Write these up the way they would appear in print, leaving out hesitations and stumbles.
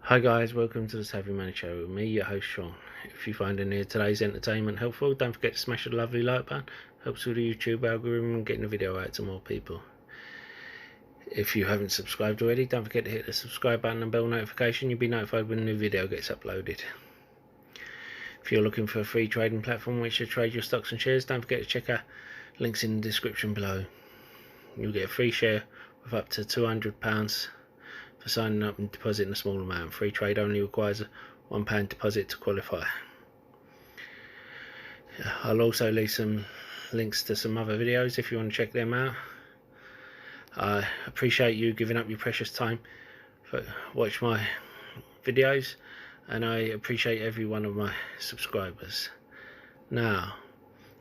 Hi guys, welcome to the Savvy Money Show with me, your host Sean. If you find any of today's entertainment helpful, don't forget to smash the lovely like button. Helps with the YouTube algorithm and getting the video out to more people. If you haven't subscribed already, don't forget to hit the subscribe button and bell notification. You'll be notified when a new video gets uploaded. If you're looking for a free trading platform which to trade your stocks and shares, don't forget to check out links in the description below. You'll get a free share with up to £200 for signing up and depositing a small amount. Free trade only requires a £1 deposit to qualify. I'll also leave some links to some other videos if you want to check them out. I appreciate you giving up your precious time to watch my videos, and I appreciate every one of my subscribers. Now,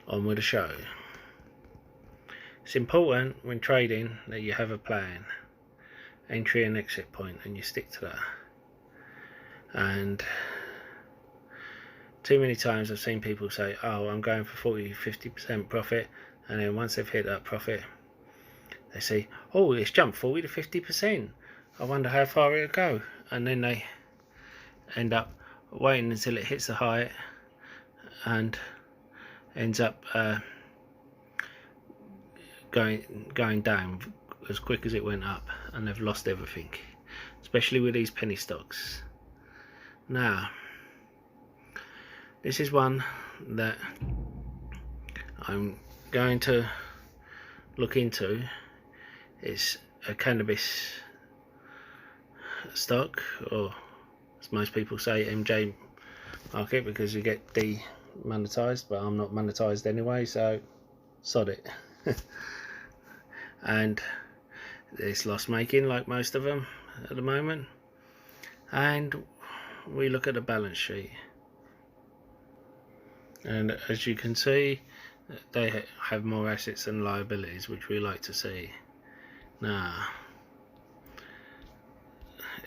on with the show. It's important when trading that you have a plan, entry and exit point, and you stick to that. And too many times I've seen people say, oh, I'm going for 40-50% profit, and then once they've hit that profit they say, oh, it's jumped 40 to 50%, I wonder how far it'll go, and then they end up waiting until it hits the height and ends up going down as quick as it went up, and they've lost everything, especially with these penny stocks. Now, this is one that I'm going to look into. It's a cannabis stock, or as most people say, MJ market, because you get demonetized, but I'm not monetized anyway, so sod it. And it's loss making like most of them at the moment. And we look at the balance sheet, and as you can see, they have more assets than liabilities, which we like to see. Now,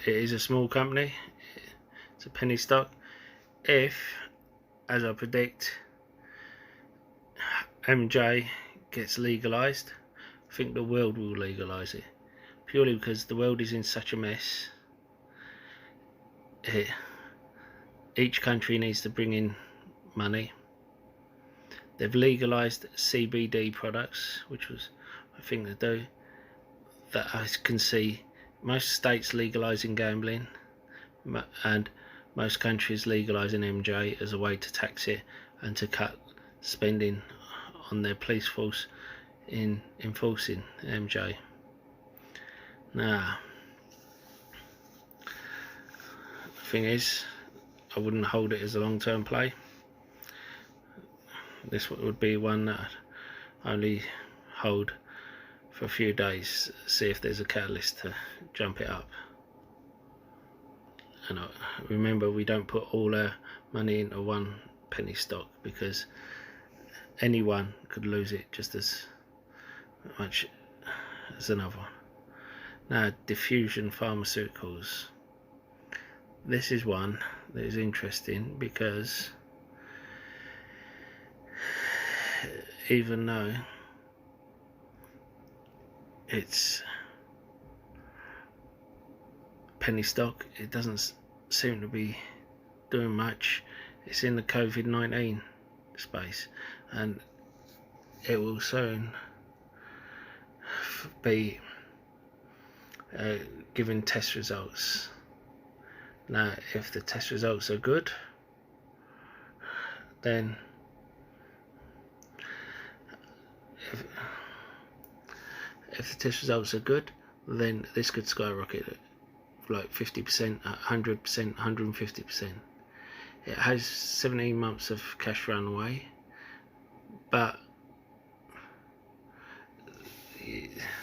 it is a small company, it's a penny stock. If, as I predict, MJ gets legalized, I think the world will legalize it, purely because the world is in such a mess. Each country needs to bring in money. They've legalized CBD products, which was a thing to do. That I can see most states legalizing gambling, and most countries legalizing MJ as a way to tax it and to cut spending on their police force in enforcing MJ. Now, the thing is, I wouldn't hold it as a long-term play. This would be one that I'd only hold for a few days, see if there's a catalyst to jump it up. And remember, we don't put all our money into one penny stock, because anyone could lose it just as much as another one. Now, Diffusion Pharmaceuticals. This is one that is interesting, because even though it's penny stock, it doesn't seem to be doing much. It's in the COVID-19 space, and it will soon be giving test results. Now, if the test results are good, then if the test results are good, then this could skyrocket like 50%, 100%, 150%. It has 17 months of cash runway, but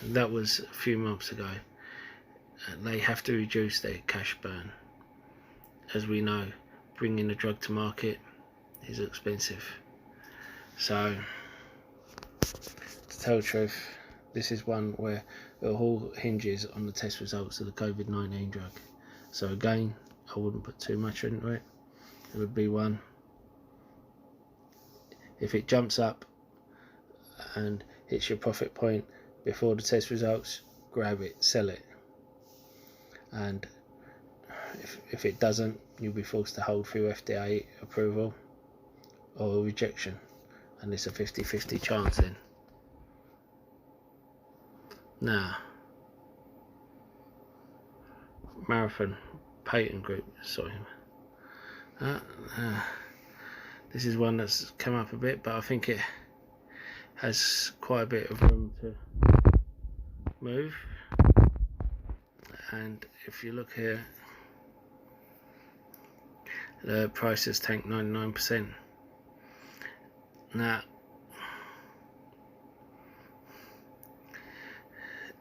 that was a few months ago. They have to reduce their cash burn. As we know, bringing a drug to market is expensive. So, to tell the truth, this is one where it all hinges on the test results of the COVID-19 drug. So again, I wouldn't put too much into it. It would be one, if it jumps up and hits your profit point before the test results, grab it, sell it. And if it doesn't, you'll be forced to hold through FDA approval or rejection, and it's a 50-50 chance then. Now, Marathon Patent Group, sorry. This is one that's come up a bit, but I think it has quite a bit of room to move. And if you look here, the price has tanked 99%. Now,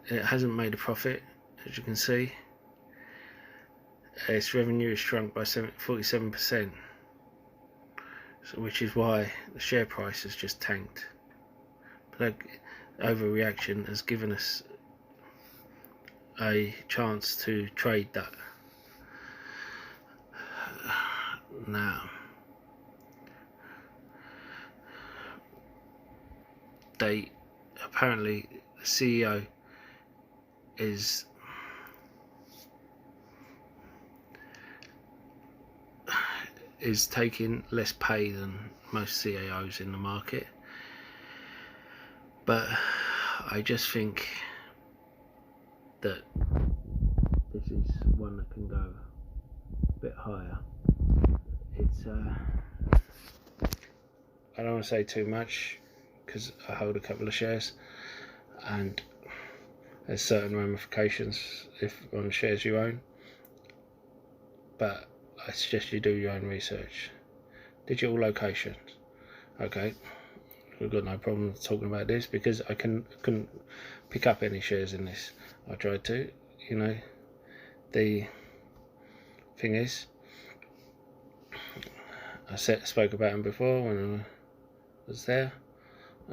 it hasn't made a profit, as you can see. Its revenue is shrunk by 47%, so which is why the share price has just tanked. But that overreaction has given us a chance to trade that. Now, apparently the CEO is taking less pay than most CEOs in the market, but I just think that this is one that can go a bit higher. It's I don't want to say too much because I hold a couple of shares, and there's certain ramifications if on shares you own, but I suggest you do your own research. Digital locations. Okay, we've got no problem talking about this because I couldn't pick up any shares in this. I tried to, you know. The thing is, I spoke about them before when I was there,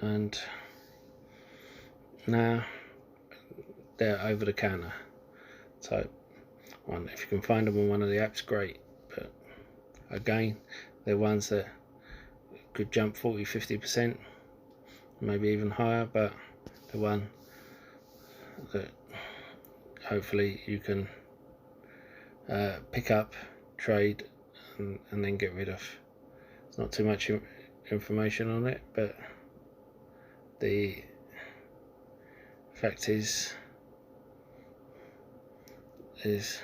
and now they're over the counter type one. If you can find them on one of the apps, great, but again, they're ones that could jump 40-50%, maybe even higher, but the one that hopefully you can pick up, trade, and then get rid of. There's not too much information on it, but the fact is it's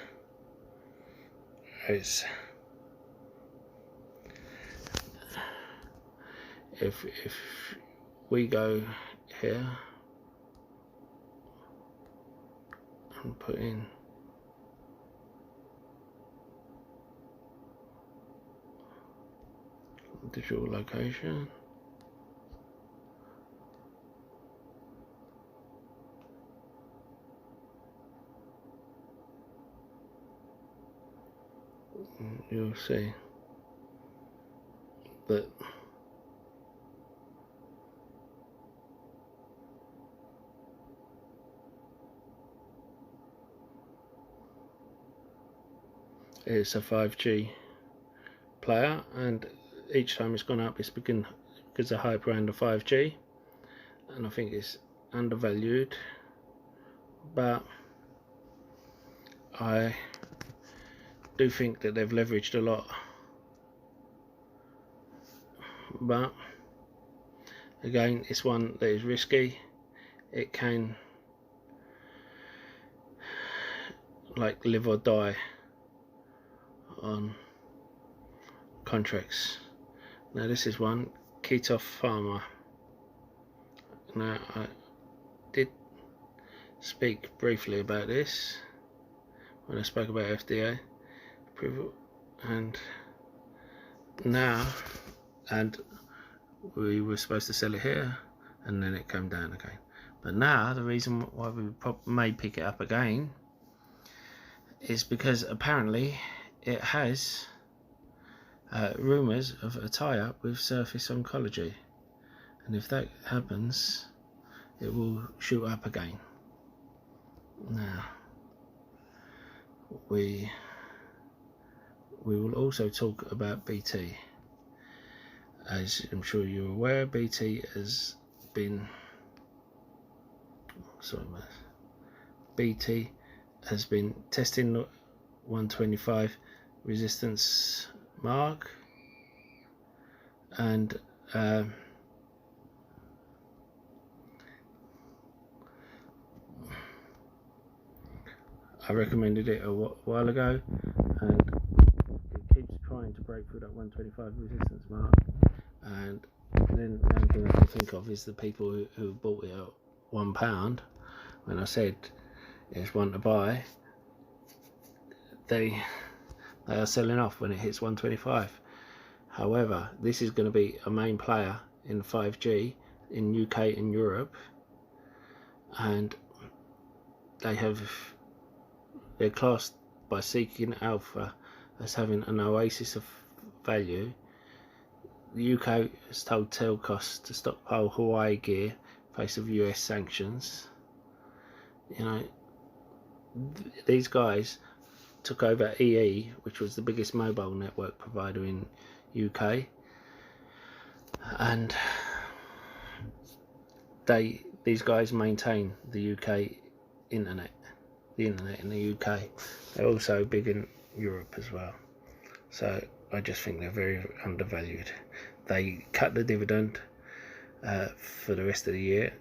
if we go here and put in digital location, you'll see that it's a 5G player, and each time it's gone up it's because the hype around the 5G, and I think it's undervalued, but I do think that they've leveraged a lot. But again, it's one that is risky. It can like live or die on contracts. Now this is one, Quidco Pharma. Now I did speak briefly about this when I spoke about FDA approval, and we were supposed to sell it here, and then it came down again. But now the reason why we may pick it up again is because apparently it has rumours of a tie-up with Surface Oncology, and if that happens, it will shoot up again. Now we will also talk about BT. As I'm sure you're aware, BT has been testing 125 resistance mark, and I recommended it a while ago, and it keeps trying to break through that 125 resistance mark. And then the only thing I can think of is the people who bought it at £1 when I said there's one to buy. They are selling off when it hits 125. However, this is going to be a main player in 5G in UK and Europe, and they're classed by Seeking Alpha as having an oasis of value. The UK has told Telcos to stockpile Huawei gear in face of US sanctions. You know, these guys took over EE, which was the biggest mobile network provider in UK, and these guys maintain the UK internet, the internet in the UK. They're also big in Europe as well. So I just think they're very undervalued. They cut the dividend for the rest of the year,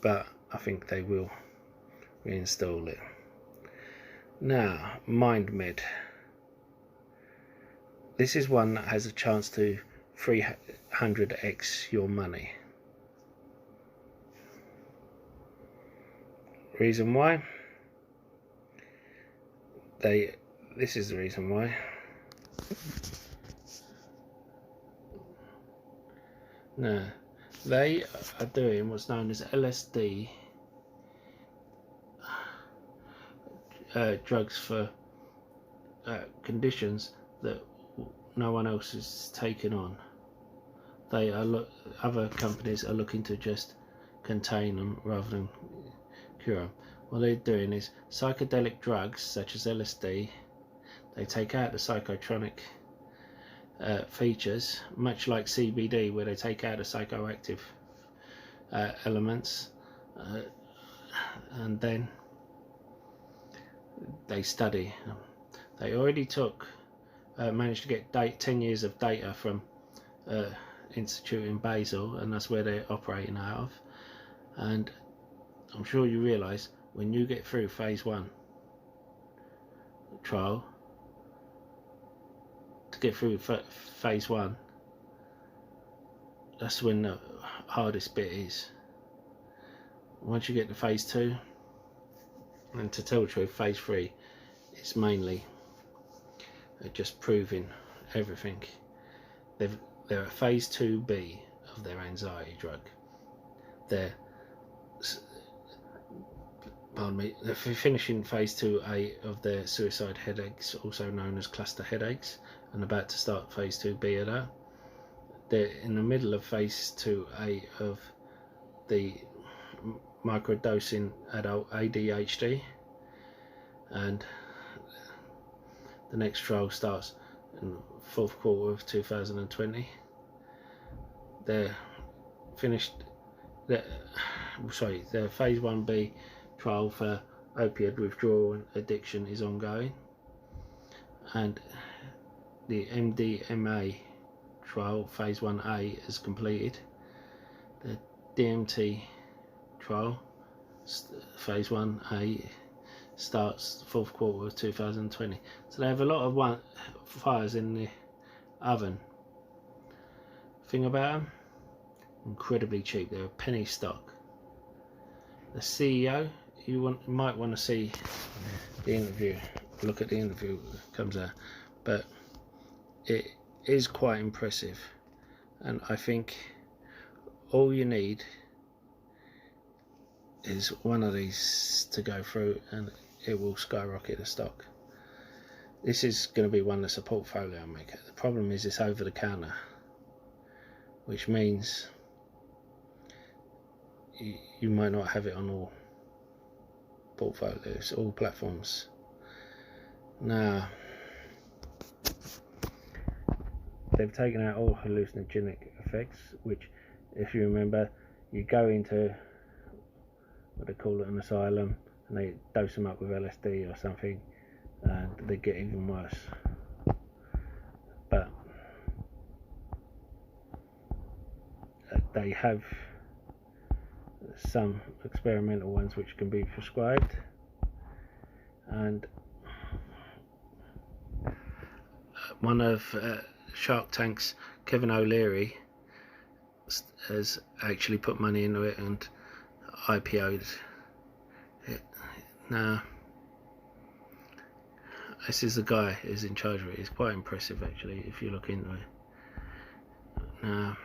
but I think they will reinstall it. Now, MindMed. This is one that has a chance to 300x your money. Reason why? This is the reason why. Now, they are doing what's known as LSD drugs for conditions that no one else is taking on. Other companies are looking to just contain them rather than cure them. What they're doing is psychedelic drugs such as LSD. They take out the psychotronic features, much like CBD, where they take out the psychoactive elements, and then they study. They already managed to get 10 years of data from Institute in Basel, and that's where they're operating out of. And I'm sure you realise when you get through phase 1 trial, to get through phase 1, that's when the hardest bit is. Once you get to phase 2, and to tell the truth, phase 3 is mainly just proving everything. They're at phase 2B of their anxiety drug. They're finishing phase 2A of their suicide headaches, also known as cluster headaches, and about to start phase 2B of that. They're in the middle of phase 2A of the microdosing adult ADHD, and the next trial starts in the 4th quarter of 2020. They're finished. Their phase 1B trial for opioid withdrawal and addiction is ongoing, and the MDMA trial phase 1A is completed. The DMT trial phase 1A starts the 4th quarter of 2020. So they have a lot of fires in the oven. Thing about them, incredibly cheap. They're a penny stock. The CEO, you might want to see the interview, look at the interview that comes out, but it is quite impressive, and I think all you need is one of these to go through and it will skyrocket the stock. This is going to be one that's a portfolio maker. The problem is it's over the counter, which means you might not have it on all portfolios, all platforms. Now, they've taken out all hallucinogenic effects, which, if you remember, you go into what they call it, an asylum, and they dose them up with LSD or something, and they get even worse. But they have some experimental ones which can be prescribed, and one of Shark Tank's Kevin O'Leary has actually put money into it and IPO'd it. Now this is the guy who's in charge of it. He's quite impressive actually if you look into it. Now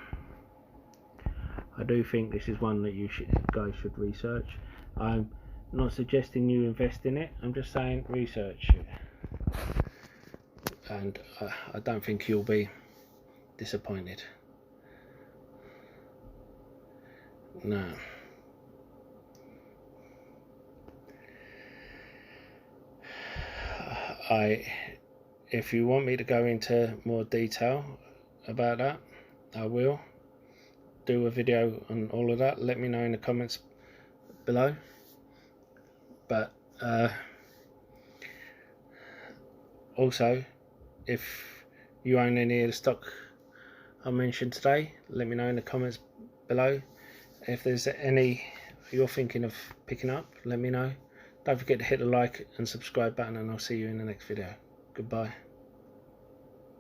I do think this is one that you guys should research. I'm not suggesting you invest in it, I'm just saying research it, and I don't think you'll be disappointed. No. If you want me to go into more detail about that, I will do a video on all of that. Let me know in the comments below. But also, if you own any of the stock I mentioned today, let me know in the comments below. If there's any you're thinking of picking up, let me know. Don't forget to hit the like and subscribe button, and I'll see you in the next video. Goodbye.